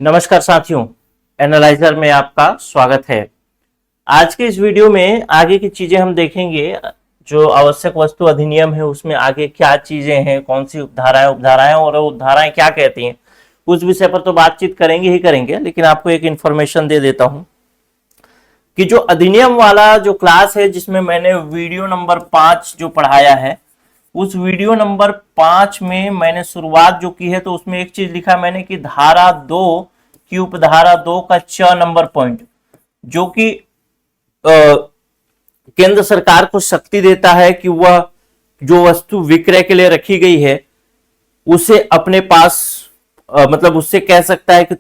नमस्कार साथियों, एनालाइजर में आपका स्वागत है। आज के इस वीडियो में आगे की चीजें हम देखेंगे। जो आवश्यक वस्तु अधिनियम है उसमें आगे क्या चीजें हैं, कौन सी उपधाराएं और उपधाराएं क्या कहती हैं, उस विषय पर तो बातचीत करेंगे ही करेंगे। लेकिन आपको एक इंफॉर्मेशन दे देता हूं कि जो अधिनियम वाला जो क्लास है जिसमें मैंने वीडियो नंबर 5 जो पढ़ाया है, उस वीडियो नंबर 5 में मैंने शुरुआत जो की है तो उसमें एक चीज लिखा मैंने कि धारा 2 की उपधारा 2 का 6 नंबर पॉइंट जो कि केंद्र सरकार को शक्ति देता है कि वह जो वस्तु विक्रय के लिए रखी गई है उसे अपने पास मतलब उससे कह सकता है कि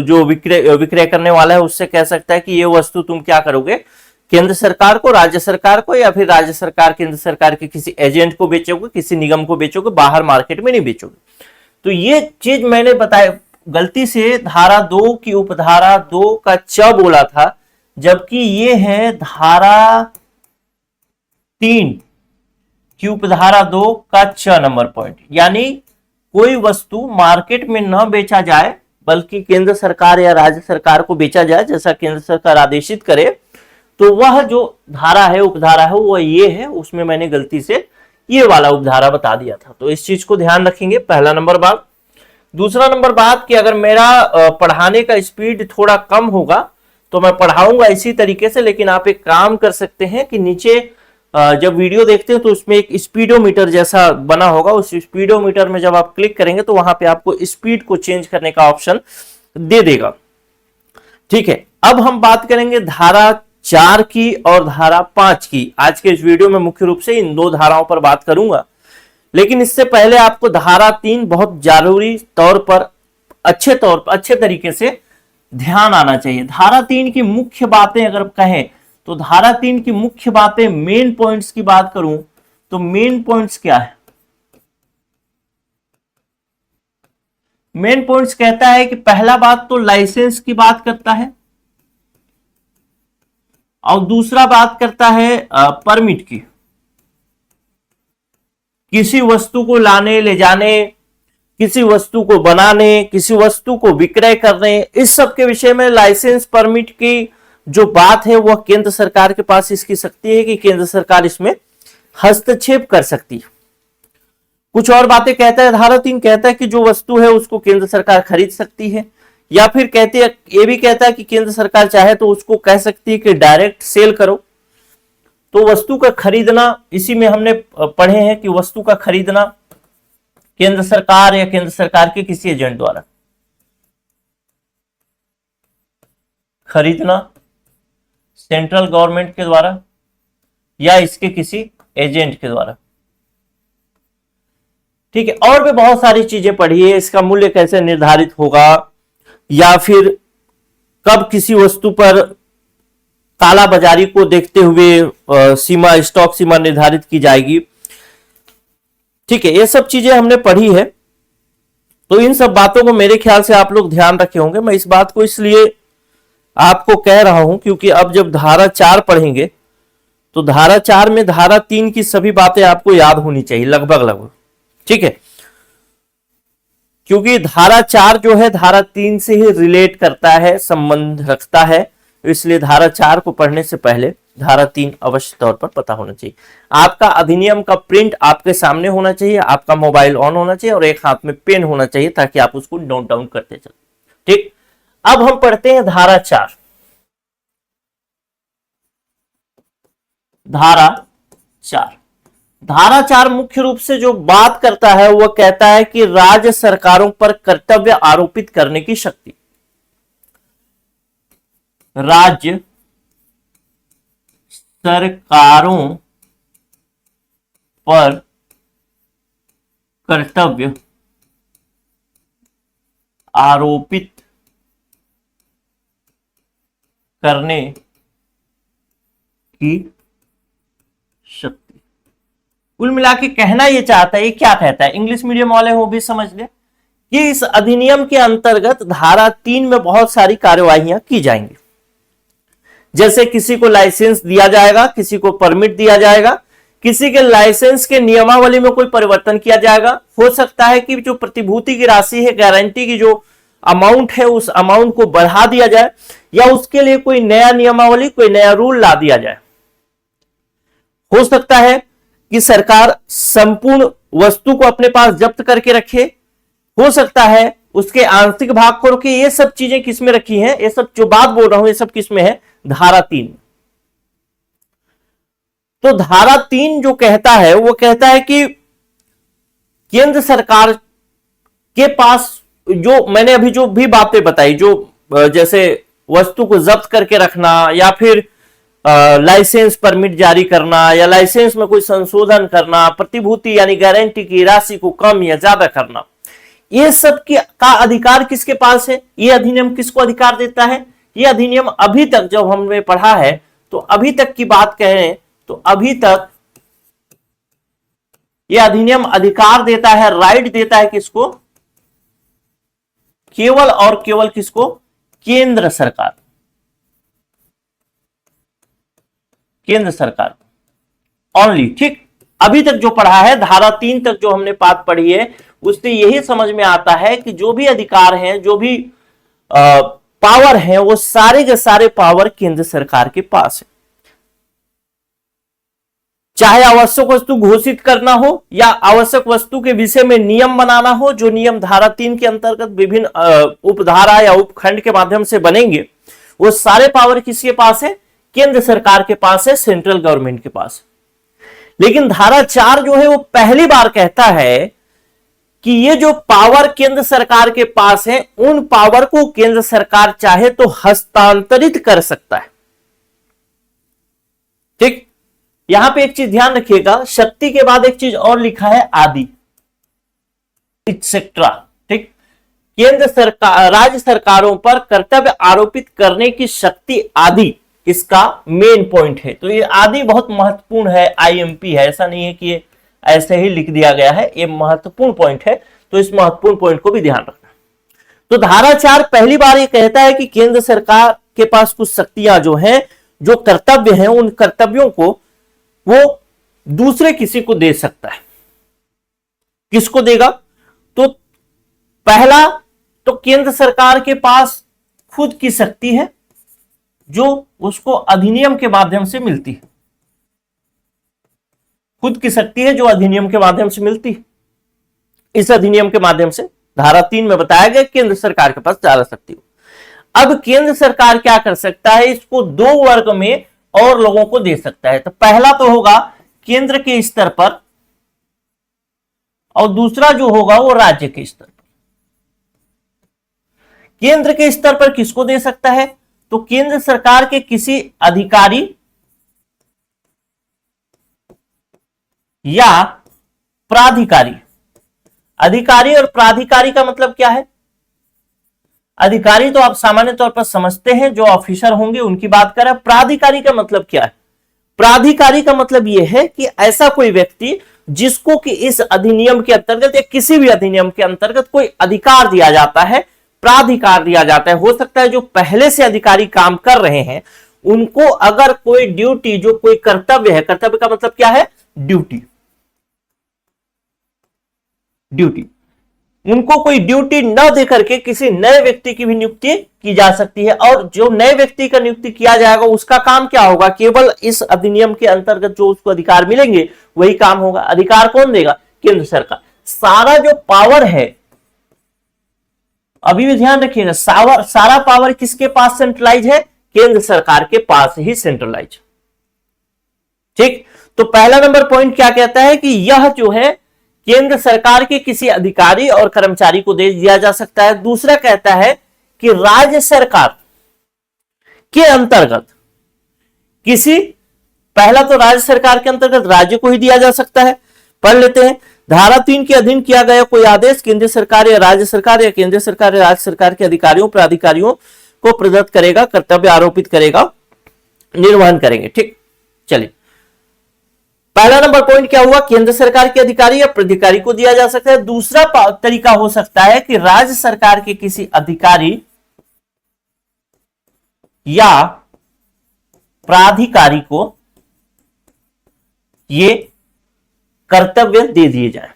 जो विक्रय करने वाला है उससे कह सकता है कि ये वस्तु तुम क्या करोगे, केंद्र सरकार को, राज्य सरकार को, या फिर राज्य सरकार केंद्र सरकार के किसी एजेंट को बेचोगे, किसी निगम को बेचोगे, बाहर मार्केट में नहीं बेचोगे। तो ये चीज मैंने बताया, गलती से धारा 2 की उपधारा 2 का च बोला था, जबकि ये है धारा 3 की उपधारा 2 का च नंबर पॉइंट। यानी कोई वस्तु मार्केट में न बेचा जाए बल्कि केंद्र सरकार या राज्य सरकार को बेचा जाए, जैसा केंद्र सरकार आदेशित करे। तो वह जो धारा है, उपधारा है, वो ये है। उसमें मैंने गलती से ये वाला उपधारा बता दिया था, तो इस चीज को ध्यान रखेंगे। पहला नंबर बात। दूसरा नंबर बात कि अगर मेरा पढ़ाने का स्पीड थोड़ा कम होगा तो मैं पढ़ाऊंगा इसी तरीके से, लेकिन आप एक काम कर सकते हैं कि नीचे जब वीडियो देखते हैं तो उसमें एक स्पीडोमीटर जैसा बना होगा, उस स्पीडोमीटर में जब आप क्लिक करेंगे तो वहां पे आपको स्पीड को चेंज करने का ऑप्शन दे देगा। ठीक है, अब हम बात करेंगे धारा 4 की और धारा 5 की। आज के इस वीडियो में मुख्य रूप से इन दो धाराओं पर बात करूंगा, लेकिन इससे पहले आपको धारा 3 बहुत जरूरी तौर पर अच्छे तरीके से ध्यान आना चाहिए। धारा 3 की मुख्य बातें अगर कहें तो धारा 3 की मुख्य बातें, मेन पॉइंट्स की बात करूं तो मेन पॉइंट्स क्या है? मेन पॉइंट्स कहता है कि पहला बात तो लाइसेंस की बात करता है और दूसरा बात करता है परमिट की। किसी वस्तु को लाने ले जाने, किसी वस्तु को बनाने, किसी वस्तु को विक्रय करने, इस सब के विषय में लाइसेंस परमिट की जो बात है वह केंद्र सरकार के पास इसकी शक्ति है कि केंद्र सरकार इसमें हस्तक्षेप कर सकती है। कुछ और बातें कहता है धारा 3, कहता है कि जो वस्तु है उसको केंद्र सरकार खरीद सकती है, या फिर कहते हैं ये भी कहता है कि केंद्र सरकार चाहे तो उसको कह सकती है कि डायरेक्ट सेल करो। तो वस्तु का खरीदना, इसी में हमने पढ़े हैं कि वस्तु का खरीदना केंद्र सरकार या केंद्र सरकार के किसी एजेंट द्वारा, खरीदना सेंट्रल गवर्नमेंट के द्वारा या इसके किसी एजेंट के द्वारा। ठीक है, और भी बहुत सारी चीजें पढ़ी है। इसका मूल्य कैसे निर्धारित होगा, या फिर कब किसी वस्तु पर काला बाजारी को देखते हुए स्टॉक सीमा निर्धारित की जाएगी। ठीक है, ये सब चीजें हमने पढ़ी है। तो इन सब बातों को मेरे ख्याल से आप लोग ध्यान रखे होंगे। मैं इस बात को इसलिए आपको कह रहा हूं क्योंकि अब जब धारा 4 पढ़ेंगे तो धारा 4 में धारा 3 की सभी बातें आपको याद होनी चाहिए लगभग। ठीक है, क्योंकि धारा 4 जो है धारा 3 से ही रिलेट करता है, संबंध रखता है। इसलिए धारा 4 को पढ़ने से पहले धारा 3 अवश्य तौर पर पता होना चाहिए। आपका अधिनियम का प्रिंट आपके सामने होना चाहिए, आपका मोबाइल ऑन होना चाहिए और एक हाथ में पेन होना चाहिए ताकि आप उसको नोट डाउन करते चले। ठीक, अब हम पढ़ते हैं धारा 4। धारा 4, धारा 4 मुख्य रूप से जो बात करता है वह कहता है कि राज्य सरकारों पर कर्तव्य आरोपित करने की शक्ति। राज्य सरकारों पर कर्तव्य आरोपित करने की शक्ति। कुल मिला के कहना यह चाहता है, ये क्या कहता है, इंग्लिश मीडियम वाले हो भी समझ ले कि इस अधिनियम के अंतर्गत धारा 3 में बहुत सारी कार्यवाहियां की जाएंगी। जैसे किसी को लाइसेंस दिया जाएगा, किसी को परमिट दिया जाएगा, किसी के लाइसेंस के नियमावली में कोई परिवर्तन किया जाएगा। हो सकता है कि जो प्रतिभूति की राशि है, गारंटी की जो अमाउंट है उस अमाउंट को बढ़ा दिया जाए, या उसके लिए कोई नया नियमावली, कोई नया रूल ला दिया जाए। हो सकता है कि सरकार संपूर्ण वस्तु को अपने पास जब्त करके रखे, हो सकता है उसके आंशिक भाग को रोके। ये सब चीजें किसमें रखी हैं, ये सब जो बात बोल रहा हूं ये सब किसमें है, धारा 3। तो धारा 3 जो कहता है वो कहता है कि केंद्र सरकार के पास, जो मैंने अभी जो भी बातें बताई, जो जैसे वस्तु को जब्त करके रखना, या फिर लाइसेंस परमिट जारी करना, या लाइसेंस में कोई संशोधन करना, प्रतिभूति यानी गारंटी की राशि को कम या ज्यादा करना, ये सब का अधिकार किसके पास है? ये अधिनियम किसको अधिकार देता है? ये अधिनियम अभी तक जब हमने पढ़ा है, तो अभी तक की बात कहें तो अभी तक ये अधिनियम अधिकार देता है, राइट देता है किसको? केवल और केवल किसको? केंद्र सरकार, केंद्र सरकार ओनली। ठीक, अभी तक जो पढ़ा है, धारा 3 तक जो हमने बात पढ़ी है, उससे यही समझ में आता है कि जो भी अधिकार हैं, जो भी पावर हैं, वो सारे के सारे पावर केंद्र सरकार के पास है। चाहे आवश्यक वस्तु घोषित करना हो, या आवश्यक वस्तु के विषय में नियम बनाना हो, जो नियम धारा 3 के अंतर्गत विभिन्न उपधारा या उपखंड के माध्यम से बनेंगे, वो सारे पावर किसके पास है? केंद्र सरकार के पास है, सेंट्रल गवर्नमेंट के पास। लेकिन धारा 4 जो है वो पहली बार कहता है कि ये जो पावर केंद्र सरकार के पास है, उन पावर को केंद्र सरकार चाहे तो हस्तांतरित कर सकता है। ठीक, यहां पे एक चीज ध्यान रखिएगा, शक्ति के बाद एक चीज और लिखा है, आदि, एक्सेट्रा। ठीक, केंद्र सरकार, राज्य सरकारों पर कर्तव्य आरोपित करने की शक्ति आदि इसका मेन पॉइंट है। तो ये आदि बहुत महत्वपूर्ण है, आईएमपी है, ऐसा नहीं है कि ये ऐसे ही लिख दिया गया है, ये महत्वपूर्ण पॉइंट है, तो इस महत्वपूर्ण पॉइंट को भी ध्यान रखना। तो धारा 4 पहली बार ये कहता है कि केंद्र सरकार के पास कुछ शक्तियां जो हैं, जो कर्तव्य हैं, उन कर्तव्यों को वो दूसरे किसी को दे सकता है। किसको देगा? तो पहला तो केंद्र सरकार के पास खुद की शक्ति है, जो उसको अधिनियम के माध्यम से मिलती है। खुद की शक्ति है जो अधिनियम के माध्यम से मिलती है। इस अधिनियम के माध्यम से धारा 3 में बताया गया केंद्र सरकार के पास ज्यादा शक्ति हो। अब केंद्र सरकार क्या कर सकता है? इसको 2 वर्ग में और लोगों को दे सकता है। तो पहला तो होगा केंद्र के स्तर पर, और दूसरा जो होगा वो राज्य के स्तर पर। केंद्र के स्तर पर किसको दे सकता है? तो केंद्र सरकार के किसी अधिकारी या प्राधिकारी। अधिकारी और प्राधिकारी का मतलब क्या है? अधिकारी तो आप सामान्य तौर पर समझते हैं, जो ऑफिसर होंगे उनकी बात कर रहे हैं। प्राधिकारी का मतलब क्या है? प्राधिकारी का मतलब यह है कि ऐसा कोई व्यक्ति जिसको कि इस अधिनियम के अंतर्गत या किसी भी अधिनियम के अंतर्गत कोई अधिकार दिया जाता है, प्राधिकार दिया जाता है। हो सकता है जो पहले से अधिकारी काम कर रहे हैं उनको अगर कोई ड्यूटी, जो कोई कर्तव्य है, कर्तव्य का मतलब क्या है? ड्यूटी, ड्यूटी, उनको कोई ड्यूटी न देकर के किसी नए व्यक्ति की भी नियुक्ति की जा सकती है। और जो नए व्यक्ति का नियुक्ति किया जाएगा उसका काम क्या होगा? केवल इस अधिनियम के अंतर्गत जो उसको अधिकार मिलेंगे वही काम होगा। अधिकार कौन देगा? केंद्र सरकार। सारा जो पावर है, अभी भी ध्यान रखिएगा, सारा पावर किसके पास सेंट्रलाइज है? केंद्र सरकार के पास ही सेंट्रलाइज। ठीक, तो पहला नंबर पॉइंट क्या कहता है कि यह जो है केंद्र सरकार के किसी अधिकारी और कर्मचारी को दे दिया जा सकता है। दूसरा कहता है कि राज्य सरकार के अंतर्गत किसी, पहला तो राज्य सरकार के अंतर्गत राज्य को ही दिया जा सकता है। पढ़ लेते हैं। धारा 3 के अधीन किया गया कोई आदेश केंद्र सरकार या राज्य सरकार या केंद्र सरकार या राज्य सरकार के अधिकारियों प्राधिकारियों को प्रदत्त करेगा, कर्तव्य आरोपित करेगा, निर्वहन करेंगे। ठीक, चलिए पहला नंबर पॉइंट क्या हुआ? केंद्र सरकार के अधिकारी या प्राधिकारी को दिया जा सकता है। दूसरा तरीका हो सकता है कि राज्य सरकार के किसी अधिकारी या प्राधिकारी को ये कर्तव्य दे दिए जाए।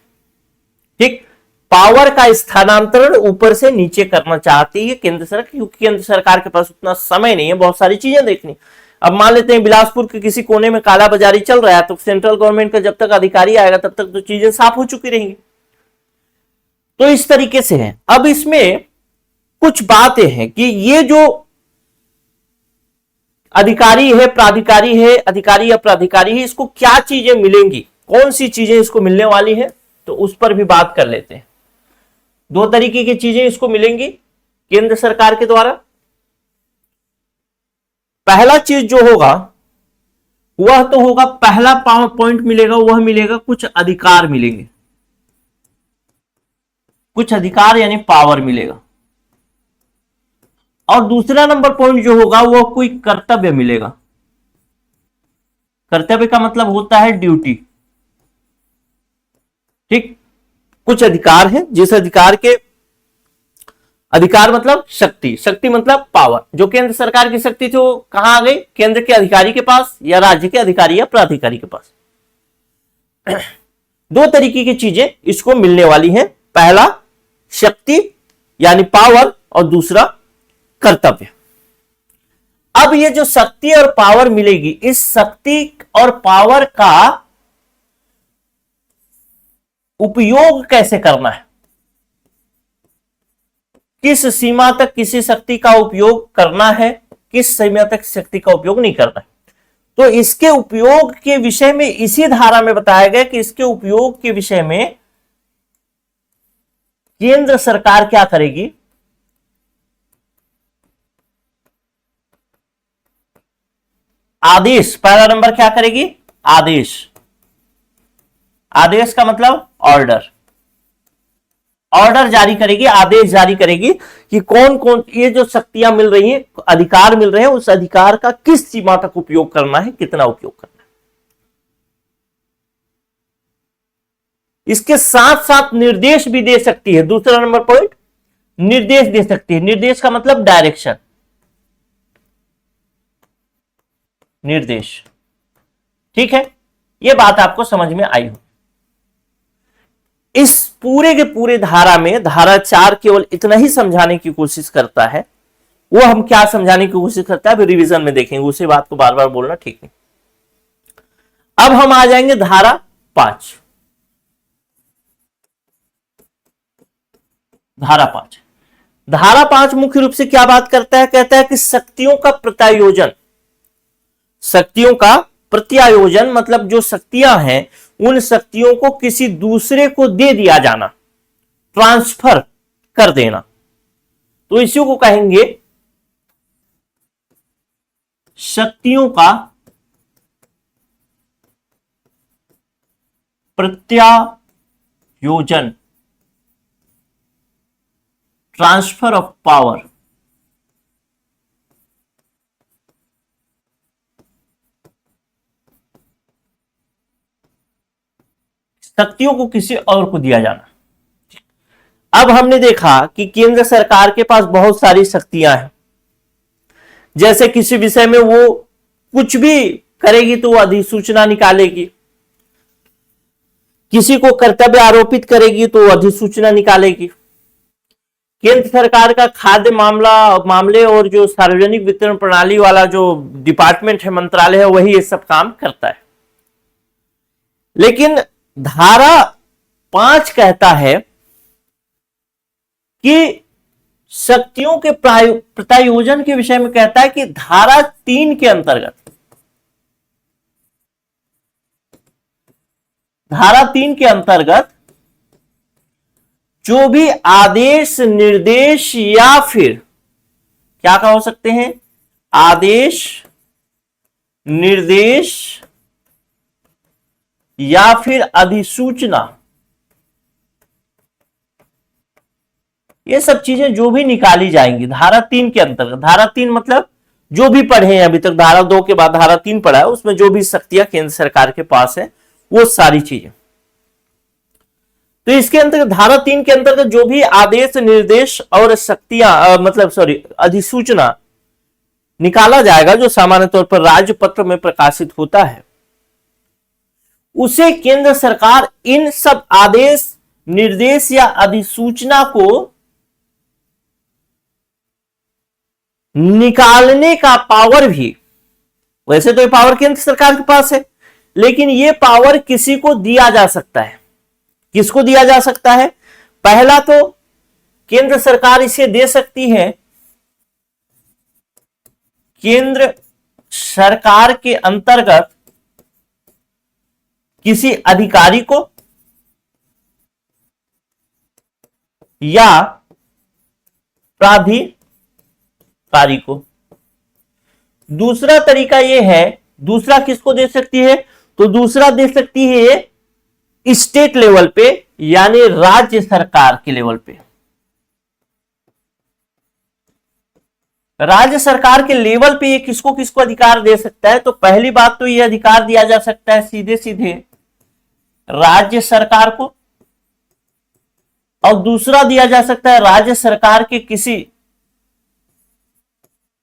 ठीक, पावर का स्थानांतरण ऊपर से नीचे करना चाहती है केंद्र सरकार, क्योंकि केंद्र सरकार के पास उतना समय नहीं है बहुत सारी चीजें देखनी। अब मान लेते हैं बिलासपुर के किसी कोने में कालाबाजारी चल रहा है, तो सेंट्रल गवर्नमेंट का जब तक अधिकारी आएगा तब तक तो चीजें साफ हो चुकी रहेंगी। तो इस तरीके से है। अब इसमें कुछ बातें हैं कि ये जो अधिकारी है, प्राधिकारी है, अधिकारी या प्राधिकारी है, इसको क्या चीजें मिलेंगी, कौन सी चीजें इसको मिलने वाली है, तो उस पर भी बात कर लेते हैं। दो तरीके की चीजें इसको मिलेंगी केंद्र सरकार के द्वारा। पहला चीज जो होगा वह तो होगा, पहला पॉइंट मिलेगा वह मिलेगा कुछ अधिकार मिलेंगे, कुछ अधिकार यानी पावर मिलेगा। और दूसरा नंबर पॉइंट जो होगा वह कोई कर्तव्य मिलेगा। कर्तव्य का मतलब होता है ड्यूटी, ठीक। कुछ अधिकार है, जिस अधिकार के, अधिकार मतलब शक्ति, शक्ति मतलब पावर। जो केंद्र सरकार की शक्ति थी वो कहां आ गई, केंद्र के अधिकारी के पास या राज्य के अधिकारी या प्राधिकारी के पास। दो तरीके की चीजें इसको मिलने वाली हैं, पहला शक्ति यानी पावर और दूसरा कर्तव्य। अब ये जो शक्ति और पावर मिलेगी, इस शक्ति और पावर का उपयोग कैसे करना है, किस सीमा तक किसी शक्ति का उपयोग करना है, किस सीमा तक शक्ति का उपयोग नहीं करना है, तो इसके उपयोग के विषय में इसी धारा में बताया गया कि इसके उपयोग के विषय में केंद्र सरकार क्या करेगी, आदेश। पहला नंबर क्या करेगी, आदेश। आदेश का मतलब ऑर्डर, ऑर्डर जारी करेगी, आदेश जारी करेगी कि कौन कौन ये जो शक्तियां मिल रही हैं, अधिकार मिल रहे हैं, उस अधिकार का किस सीमा तक उपयोग करना है, कितना उपयोग करना है। इसके साथ साथ निर्देश भी दे सकती है। दूसरा नंबर पॉइंट, निर्देश दे सकती है। निर्देश का मतलब डायरेक्शन, निर्देश, ठीक है। यह बात आपको समझ में आई हो। इस पूरे के पूरे धारा में धारा 4 केवल इतना ही समझाने की कोशिश करता है। वो हम क्या समझाने की कोशिश करता है अभी रिवीजन में देखेंगे, उसी बात को बार बार बोलना ठीक नहीं। अब हम आ जाएंगे धारा 5। धारा 5, धारा 5 मुख्य रूप से क्या बात करता है, कहता है कि शक्तियों का प्रत्यायोजन, शक्तियों का प्रत्यायोजन मतलब जो शक्तियां हैं उन शक्तियों को किसी दूसरे को दे दिया जाना, ट्रांसफर कर देना, तो इसी को कहेंगे शक्तियों का प्रत्यायोजन, ट्रांसफर ऑफ पावर। शक्तियों को किसी और को दिया जाना। अब हमने देखा कि केंद्र सरकार के पास बहुत सारी शक्तियां हैं, जैसे किसी विषय में वो कुछ भी करेगी तो वो अधिसूचना निकालेगी, किसी को कर्तव्य आरोपित करेगी तो वो अधिसूचना निकालेगी। केंद्र सरकार का खाद्य मामले और जो सार्वजनिक वितरण प्रणाली वाला जो डिपार्टमेंट है, मंत्रालय है, वही ये सब काम करता है। लेकिन धारा 5 कहता है कि शक्तियों के प्रत्यायोजन के विषय में कहता है कि धारा 3 के अंतर्गत, धारा 3 के अंतर्गत जो भी आदेश, निर्देश या फिर क्या हो सकते हैं, आदेश, निर्देश या फिर अधिसूचना, ये सब चीजें जो भी निकाली जाएंगी धारा 3 के अंतर्गत। धारा 3 मतलब जो भी पढ़े हैं अभी तक, धारा 2 के बाद धारा 3 पढ़ा है, उसमें जो भी शक्तियां केंद्र सरकार के पास है वो सारी चीजें। तो इसके अंतर्गत धारा 3 के अंतर्गत जो भी आदेश, निर्देश और शक्तियां अधिसूचना निकाला जाएगा, जो सामान्य तौर पर राजपत्र में प्रकाशित होता है, उसे केंद्र सरकार इन सब आदेश, निर्देश या अधिसूचना को निकालने का पावर भी, वैसे तो ये पावर केंद्र सरकार के पास है, लेकिन ये पावर किसी को दिया जा सकता है। किसको दिया जा सकता है? पहला तो केंद्र सरकार इसे दे सकती है केंद्र सरकार के अंतर्गत किसी अधिकारी को या प्राधिकारी को। दूसरा तरीका यह है, दूसरा किसको दे सकती है? तो दूसरा दे सकती है स्टेट लेवल पे, यानी राज्य सरकार के लेवल पे। राज्य सरकार के लेवल पे ये किसको किसको अधिकार दे सकता है? तो पहली बात तो ये अधिकार दिया जा सकता है सीधे सीधे राज्य सरकार को, और दूसरा दिया जा सकता है राज्य सरकार के किसी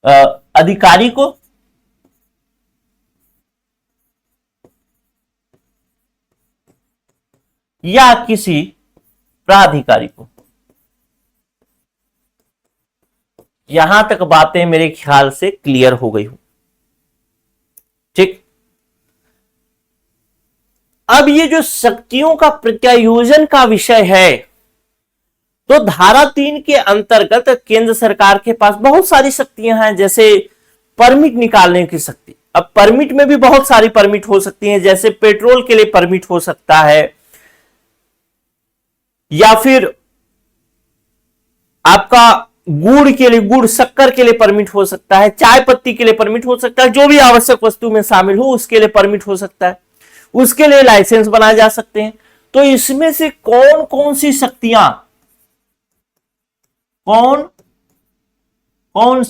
अधिकारी को, या किसी प्राधिकारी को। यहां तक बातें मेरे ख्याल से क्लियर हो गई हूं। ठीक, अब ये जो शक्तियों का प्रत्यायोजन का विषय है, तो धारा 3 के अंतर्गत केंद्र सरकार के पास बहुत सारी शक्तियां हैं, जैसे परमिट निकालने की शक्ति। अब परमिट में भी बहुत सारी परमिट हो सकती हैं, जैसे पेट्रोल के लिए परमिट हो सकता है, या फिर आपका गुड़ के लिए, गुड़ शक्कर के लिए परमिट हो सकता है, चाय पत्ती के लिए परमिट हो सकता है, जो भी आवश्यक वस्तु में शामिल हो उसके लिए परमिट हो सकता है, उसके लिए लाइसेंस बनाए जा सकते हैं। तो इसमें से कौन कौन सी शक्तियां, कौन कौन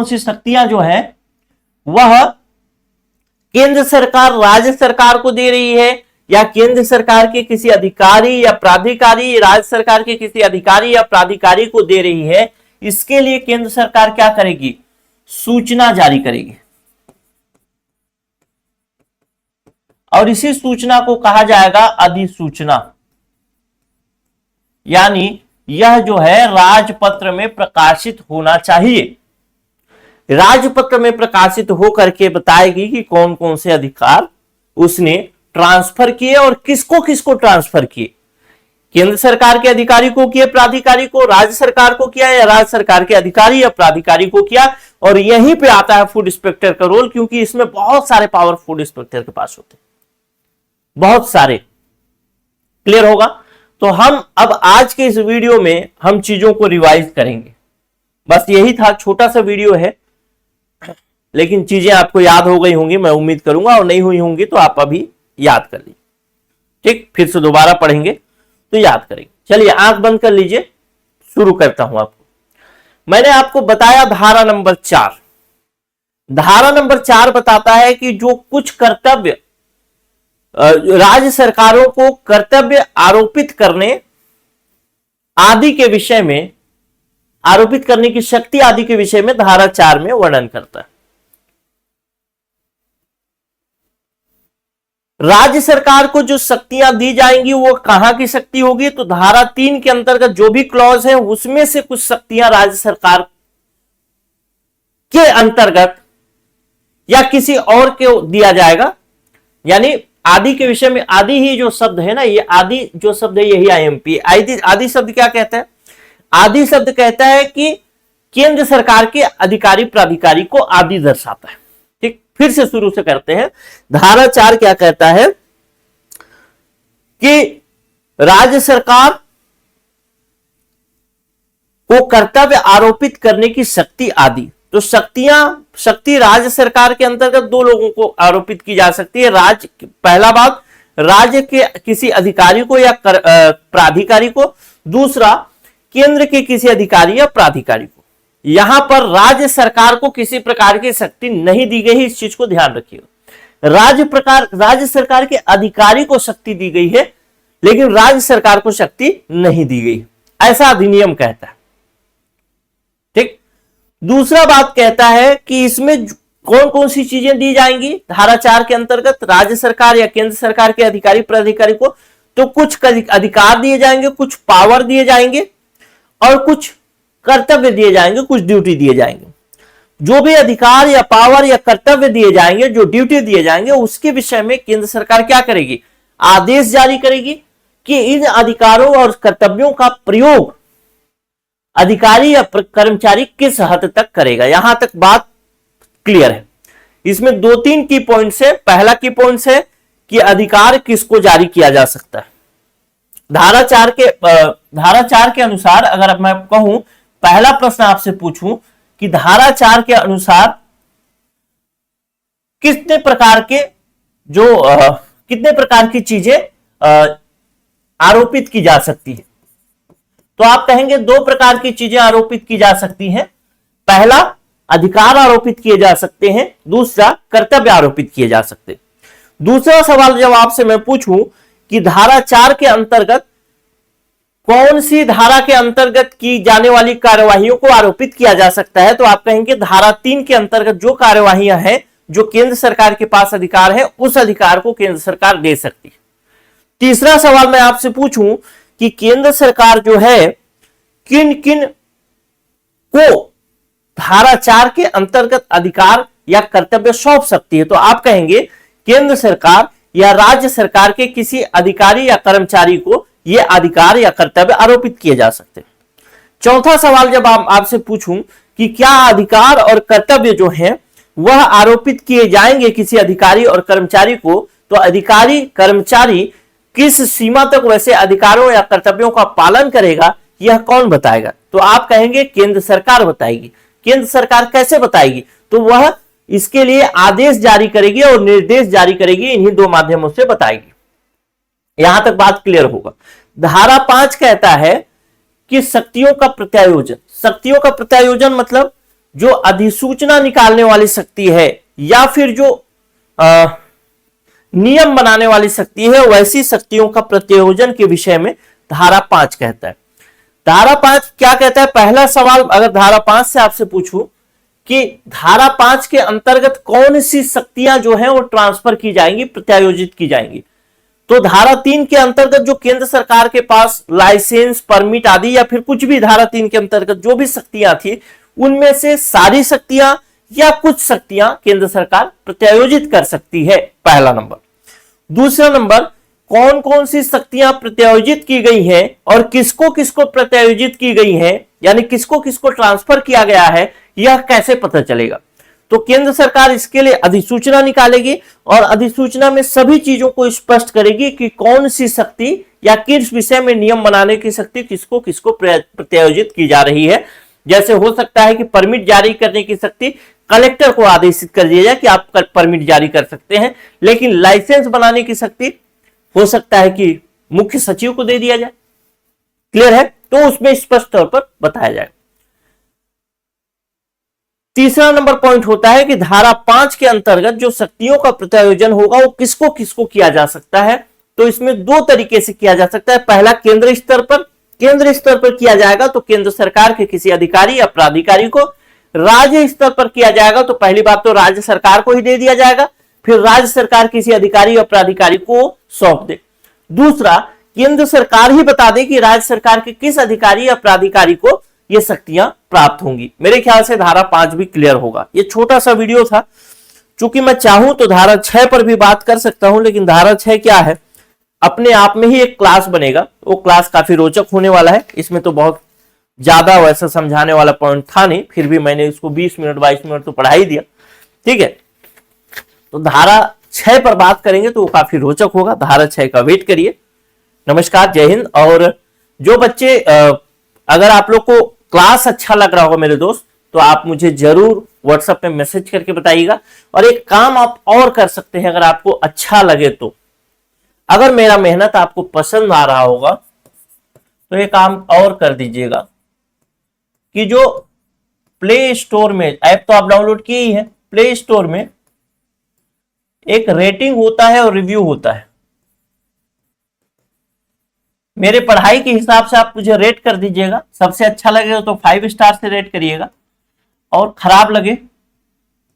सी शक्तियां जो है वह केंद्र सरकार राज्य सरकार को दे रही है, या केंद्र सरकार के किसी अधिकारी या प्राधिकारी राज्य सरकार के किसी अधिकारी या प्राधिकारी को दे रही है, इसके लिए केंद्र सरकार क्या करेगी? सूचना जारी करेगी, और इसी सूचना को कहा जाएगा अधिसूचना। यानी यह जो है राजपत्र में प्रकाशित होना चाहिए। राजपत्र में प्रकाशित होकर के बताएगी कि कौन कौन से अधिकार उसने ट्रांसफर किए और किसको किसको ट्रांसफर किए। केंद्र सरकार के अधिकारी को किए, प्राधिकारी को, राज्य सरकार को किया, या राज्य सरकार के अधिकारी या प्राधिकारी को किया। और यहीं पे आता है फूड इंस्पेक्टर का रोल, क्योंकि इसमें बहुत सारे पावर फूड इंस्पेक्टर के पास होते हैं, बहुत सारे। क्लियर होगा? तो हम अब आज के इस वीडियो में हम चीजों को रिवाइज करेंगे। बस यही था, छोटा सा वीडियो है, लेकिन चीजें आपको याद हो गई होंगी मैं उम्मीद करूंगा, और नहीं हुई होंगी तो आप अभी याद कर लीजिए। ठीक, फिर से दोबारा पढ़ेंगे तो याद करेंगे। चलिए आंख बंद कर लीजिए, शुरू करता हूं आपको। मैंने आपको बताया धारा नंबर 4। धारा नंबर 4 बताता है कि जो कुछ कर्तव्य राज्य सरकारों को कर्तव्य आरोपित करने आदि के विषय में, आरोपित करने की शक्ति आदि के विषय में धारा 4 में वर्णन करता है। राज्य सरकार को जो शक्तियां दी जाएंगी वो कहां की शक्ति होगी? तो धारा 3 के अंतर्गत जो भी क्लॉज है उसमें से कुछ शक्तियां राज्य सरकार के अंतर्गत या किसी और को दिया जाएगा। यानी आदि के विषय में, आदि ही जो शब्द है ना, ये आदि जो शब्द है यही आईएमपी। आदि शब्द क्या कहता है? आदि शब्द कहता है कि केंद्र सरकार के अधिकारी प्राधिकारी को आदि दर्शाता है। ठीक, फिर से शुरू से करते हैं। धारा 4 क्या कहता है कि राज्य सरकार को कर्तव्य आरोपित करने की शक्ति आदि। तो शक्ति राज्य सरकार के अंतर्गत दो लोगों को आरोपित की जा सकती है। पहला बात, राज्य के किसी अधिकारी को या प्राधिकारी को। दूसरा, केंद्र के किसी अधिकारी या प्राधिकारी को। यहां पर राज्य सरकार को किसी प्रकार की शक्ति नहीं दी गई है, इस चीज को ध्यान रखिएगा। राज्य सरकार के अधिकारी को शक्ति दी गई है, लेकिन राज्य सरकार को शक्ति नहीं दी गई, ऐसा अधिनियम कहता है। ठीक, दूसरा बात कहता है कि इसमें कौन कौन सी चीजें दी जाएंगी धारा 4 के अंतर्गत राज्य सरकार या केंद्र सरकार के अधिकारी प्राधिकारी को? तो कुछ अधिकार दिए जाएंगे, कुछ पावर दिए जाएंगे और कुछ कर्तव्य दिए जाएंगे, कुछ ड्यूटी दिए जाएंगे। जो भी अधिकार या पावर या कर्तव्य दिए जाएंगे, जो ड्यूटी दिए जाएंगे, उसके विषय में केंद्र सरकार क्या करेगी? आदेश जारी करेगी कि इन अधिकारों और कर्तव्यों का प्रयोग अधिकारी या कर्मचारी किस हद तक करेगा। यहां तक बात क्लियर है। इसमें 2-3 की पॉइंट्स है। पहला की पॉइंट्स है कि अधिकार किसको जारी किया जा सकता है। धारा 4 के अनुसार अगर मैं कहूं, पहला प्रश्न आपसे पूछूं कि धारा 4 के अनुसार कितने प्रकार की चीजें आरोपित की जा सकती है? तो आप कहेंगे 2 प्रकार की चीजें आरोपित की जा सकती हैं। पहला, अधिकार आरोपित किए जा सकते हैं, दूसरा कर्तव्य आरोपित किए जा सकते हैं। दूसरा सवाल जब आपसे मैं पूछूं कि धारा 4 के अंतर्गत कौन सी धारा के अंतर्गत की जाने वाली कार्यवाहियों को आरोपित किया जा सकता है, तो आप कहेंगे धारा 3 के अंतर्गत जो कार्यवाहियां हैं, जो केंद्र सरकार के पास अधिकार है, उस अधिकार को केंद्र सरकार दे सकती है। तीसरा सवाल मैं आपसे पूछूं कि केंद्र सरकार जो है किन किन को धारा 4 के अंतर्गत अधिकार या कर्तव्य सौंप सकती है, तो आप कहेंगे केंद्र सरकार या राज्य सरकार के किसी अधिकारी या कर्मचारी को यह अधिकार या कर्तव्य आरोपित किए जा सकते हैं। चौथा सवाल जब आपसे पूछूं कि क्या अधिकार और कर्तव्य जो है वह आरोपित किए जाएंगे किसी अधिकारी और कर्मचारी को, तो अधिकारी कर्मचारी किस सीमा तक वैसे अधिकारों या कर्तव्यों का पालन करेगा, यह कौन बताएगा? तो आप कहेंगे केंद्र सरकार बताएगी। केंद्र सरकार कैसे बताएगी? तो वह इसके लिए आदेश जारी करेगी और निर्देश जारी करेगी, इन्हीं 2 माध्यमों से बताएगी। यहां तक बात क्लियर होगा। धारा 5 कहता है कि शक्तियों का प्रत्यायोजन। शक्तियों का प्रत्यायोजन मतलब जो अधिसूचना निकालने वाली शक्ति है या फिर जो नियम बनाने वाली शक्ति है, वैसी शक्तियों का प्रत्यायोजन के विषय में धारा 5 कहता है। धारा 5 क्या कहता है? पहला सवाल अगर धारा 5 से आपसे पूछूं कि धारा 5 के अंतर्गत कौन सी शक्तियां जो है वो ट्रांसफर की जाएंगी, प्रत्यायोजित की जाएंगी, तो धारा 3 के अंतर्गत जो केंद्र सरकार के पास लाइसेंस, परमिट आदि या फिर कुछ भी धारा 3 के अंतर्गत जो भी शक्तियां थी, उनमें से सारी शक्तियां या कुछ शक्तियां केंद्र सरकार प्रत्यायोजित कर सकती है, पहला नंबर। दूसरा नंबर, कौन कौन सी शक्तियां प्रत्यायोजित की गई हैं और किसको किसको प्रत्यायोजित की गई हैं, यानी किसको किसको ट्रांसफर किया गया है, यह कैसे पता चलेगा? तो केंद्र सरकार इसके लिए अधिसूचना निकालेगी और अधिसूचना में सभी चीजों को स्पष्ट करेगी कि कौन सी शक्ति या किस विषय में नियम बनाने की शक्ति किसको किसको प्रत्यायोजित की जा रही है। जैसे हो सकता है कि परमिट जारी करने की शक्ति कलेक्टर को आदेशित कर दिया जाए कि आप परमिट जारी कर सकते हैं, लेकिन लाइसेंस बनाने की शक्ति हो सकता है कि मुख्य सचिव को दे दिया जाए। क्लियर है? तो उसमें स्पष्ट तौर पर बताया जाए। तीसरा नंबर पॉइंट होता है कि धारा 5 के अंतर्गत जो शक्तियों का प्रत्यायोजन होगा वो किसको किसको किया जा सकता है, तो इसमें 2 तरीके से किया जा सकता है। पहला, केंद्र स्तर पर किया जाएगा तो केंद्र सरकार के किसी अधिकारी या प्राधिकारी को। राज्य स्तर पर किया जाएगा तो पहली बात तो राज्य सरकार को ही दे दिया जाएगा, फिर राज्य सरकार किसी अधिकारी या प्राधिकारी को सौंप दे। दूसरा, केंद्र सरकार ही बता दे कि राज्य सरकार के किस अधिकारी या प्राधिकारी को ये शक्तियां प्राप्त होंगी। मेरे ख्याल से धारा 5 भी क्लियर होगा। ये छोटा सा वीडियो था, चूंकि मैं चाहूं तो धारा 6 पर भी बात कर सकता हूं, लेकिन धारा 6 क्या है, अपने आप में ही एक क्लास बनेगा। वो क्लास काफी रोचक होने वाला है। इसमें तो बहुत ज्यादा वैसा समझाने वाला पॉइंट था नहीं, फिर भी मैंने इसको 20 मिनट 22 मिनट तो पढ़ा ही दिया। ठीक है, तो धारा 6 पर बात करेंगे तो वो काफी रोचक होगा। धारा 6 का वेट करिए। नमस्कार, जय हिंद। और जो बच्चे अगर आप लोग को क्लास अच्छा लग रहा होगा मेरे दोस्त, तो आप मुझे जरूर व्हाट्सएप पे मैसेज करके बताइएगा। और एक काम आप और कर सकते हैं, अगर आपको अच्छा लगे तो, अगर मेरा मेहनत आपको पसंद आ रहा होगा तो ये काम और कर दीजिएगा कि जो प्ले स्टोर में ऐप तो आप डाउनलोड किए ही है, प्ले स्टोर में एक रेटिंग होता है और रिव्यू होता है। मेरे पढ़ाई के हिसाब से आप मुझे रेट कर दीजिएगा। सबसे अच्छा लगेगा तो 5 स्टार से रेट करिएगा, और खराब लगे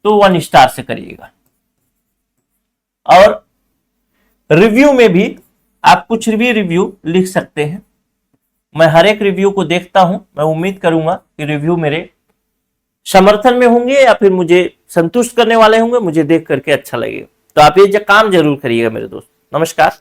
तो 1 स्टार से करिएगा। और रिव्यू में भी आप कुछ भी रिव्यू लिख सकते हैं। मैं हर एक रिव्यू को देखता हूं। मैं उम्मीद करूंगा कि रिव्यू मेरे समर्थन में होंगे या फिर मुझे संतुष्ट करने वाले होंगे, मुझे देख करके अच्छा लगेगा। तो आप ये काम जरूर करिएगा मेरे दोस्त। नमस्कार।